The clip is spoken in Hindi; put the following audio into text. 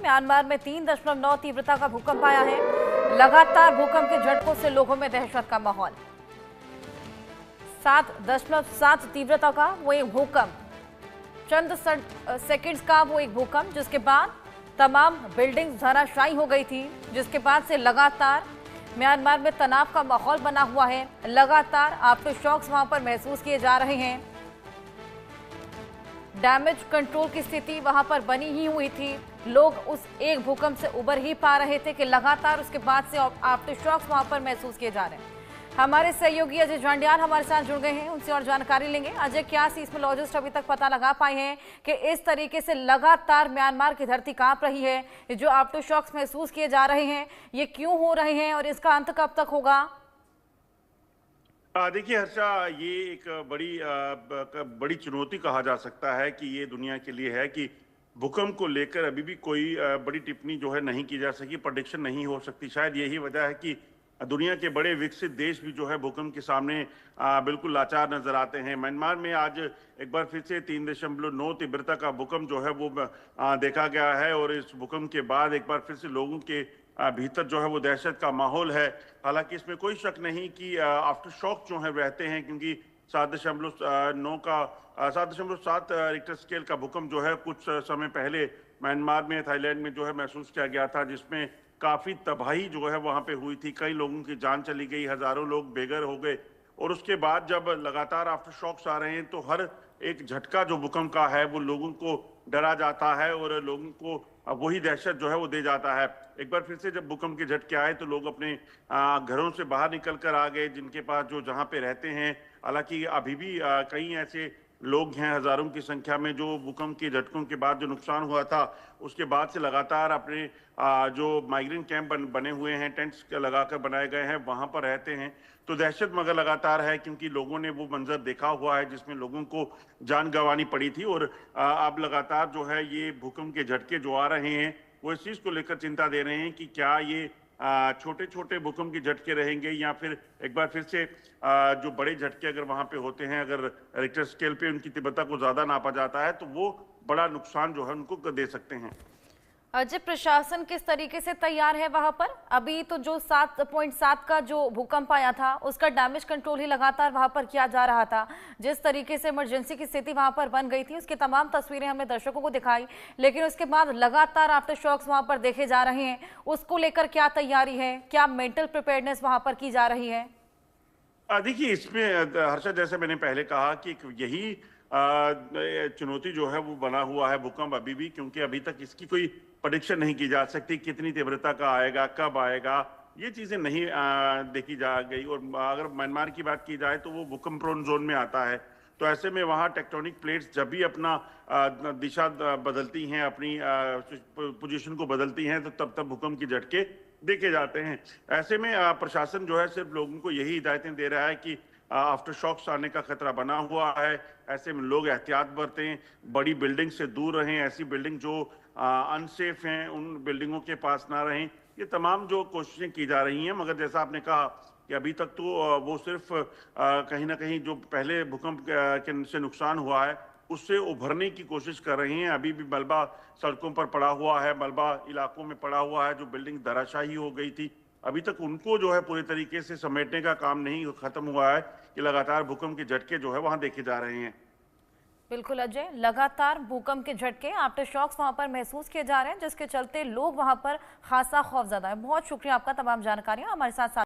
म्यांमार में 3.9 तीव्रता का भूकंप आया है। लगातार भूकंप के झटकों से लोगों में दहशत का माहौल। 7.7 तीव्रता का वो एक भूकंप, चंद सेकंड्स का वो एक भूकंप, जिसके बाद तमाम बिल्डिंग्स धराशायी हो गई थी, जिसके बाद से लगातार म्यांमार में तनाव का माहौल बना हुआ है। लगातार आफ्टर शॉक्स वहां पर महसूस किए जा रहे हैं। डैमेज कंट्रोल की स्थिति वहां पर बनी ही हुई थी। लोग उस एक भूकंप से उबर ही पा रहे थे कि लगातार उसके बाद से आफ्टर शॉक्स वहां पर महसूस किए जा रहे हैं। हमारे सहयोगी अजय जांडियाल हमारे साथ जुड़ गए हैं, उनसे और जानकारी लेंगे। अजय, क्या सीस्मोलॉजिस्ट अभी तक पता लगा पाए हैं कि इस तरीके से लगातार म्यांमार की धरती कांप रही है, जो आफ्टर शॉक्स महसूस किए जा रहे हैं, ये क्यों हो रहे हैं और इसका अंत कब तक होगा? देखिए हर्षा, ये एक बड़ी चुनौती कहा जा सकता है कि ये दुनिया के लिए है कि भूकंप को लेकर अभी भी कोई बड़ी टिप्पणी जो है नहीं की जा सकी, प्रेडिक्शन नहीं हो सकती। शायद यही वजह है कि दुनिया के बड़े विकसित देश भी जो है भूकंप के सामने बिल्कुल लाचार नजर आते हैं। म्यांमार में आज एक बार फिर से 3.9 तीव्रता का भूकंप जो है वो देखा गया है और इस भूकंप के बाद एक बार फिर से लोगों के भीतर जो है वो दहशत का माहौल है। हालांकि इसमें कोई शक नहीं कि आफ्टर शॉक जो है रहते हैं, क्योंकि 7.7 रिक्टर स्केल का भूकंप जो है कुछ समय पहले म्यांमार में, थाईलैंड में जो है महसूस किया गया था, जिसमें काफी तबाही जो है वहां पे हुई थी। कई लोगों की जान चली गई, हजारों लोग बेघर हो गए। और उसके बाद जब लगातार आफ्टर शॉक्स आ रहे हैं तो हर एक झटका जो भूकंप का है वो लोगों को डरा जाता है और लोगों को वही दहशत जो है वो दे जाता है। एक बार फिर से जब भूकंप के झटके आए तो लोग अपने घरों से बाहर निकल कर आ गए, जिनके पास जो जहां पे रहते हैं। हालांकि अभी भी कई ऐसे लोग हैं, हजारों की संख्या में, जो भूकंप के झटकों के बाद जो नुकसान हुआ था उसके बाद से लगातार अपने जो माइग्रेंट कैंप बने हुए हैं, टेंट्स लगाकर बनाए गए हैं, वहां पर रहते हैं। तो दहशत मगर लगातार है, क्योंकि लोगों ने वो मंजर देखा हुआ है जिसमें लोगों को जान गंवानी पड़ी थी। और अब लगातार जो है ये भूकंप के झटके जो आ रहे हैं वो इस चीज को लेकर चिंता दे रहे हैं कि क्या ये छोटे छोटे भूकंप के झटके रहेंगे या फिर एक बार फिर से जो बड़े झटके अगर वहां पे होते हैं, अगर रिक्टर स्केल पे उनकी तीव्रता को ज्यादा नापा जाता है तो वो बड़ा नुकसान जो है उनको दे सकते हैं। अजय, प्रशासन किस तरीके से तैयार है वहां पर? अभी तो जो 7.7 का जो भूकंप आया था उसका डैमेज कंट्रोल ही लगातार वहां पर किया जा रहा था। जिस तरीके से इमरजेंसी की स्थिति वहां पर बन गई थी उसकी तमाम तस्वीरें हमने दर्शकों को दिखाई, लेकिन उसके बाद लगातार आफ्टर शॉक्स वहां पर देखे जा रहे हैं। उसको लेकर क्या तैयारी है, क्या मेंटल प्रिपेयर्डनेस वहां पर की जा रही है? देखिए, इसमें हर्षा, जैसे मैंने पहले कहा कि यही चुनौती जो है वो बना हुआ है भूकंप अभी भी, क्योंकि अभी तक इसकी कोई प्रेडिक्शन नहीं की जा सकती, कितनी तीव्रता का आएगा, कब आएगा, ये चीजें नहीं देखी जा गई। और अगर म्यांमार की बात की जाए तो वो भूकंप प्रोन जोन में आता है, तो ऐसे में वहाँ टेक्टोनिक प्लेट्स जब भी अपना दिशा बदलती हैं, अपनी पोजीशन को बदलती हैं, तो तब तब भूकंप के झटके देखे जाते हैं। ऐसे में प्रशासन जो है सिर्फ लोगों को यही हिदायतें दे रहा है कि आफ्टर शॉक्स आने का खतरा बना हुआ है, ऐसे में लोग एहतियात बरतें, बड़ी बिल्डिंग से दूर रहें, ऐसी बिल्डिंग जो अनसेफ हैं उन बिल्डिंगों के पास ना रहें। ये तमाम जो कोशिशें की जा रही हैं, मगर जैसा आपने कहा कि अभी तक तो वो सिर्फ कहीं ना कहीं जो पहले भूकंप से नुकसान हुआ है उससे उभरने की कोशिश कर रहे हैं। अभी भी मलबा सड़कों पर पड़ा हुआ है, मलबा इलाकों में पड़ा हुआ है, जो बिल्डिंग धराशायी हो गई थी। अभी तक उनको जो है पूरी तरीके से समेटने का काम नहीं खत्म हुआ है कि लगातार भूकंप के झटके जो है वहां देखे जा रहे हैं। बिल्कुल अजय, लगातार भूकंप के झटके, आफ्टर शॉक्स वहां पर महसूस किए जा रहे हैं, जिसके चलते लोग वहां पर खासा खौफजदा है। बहुत शुक्रिया आपका तमाम जानकारियां हमारे साथ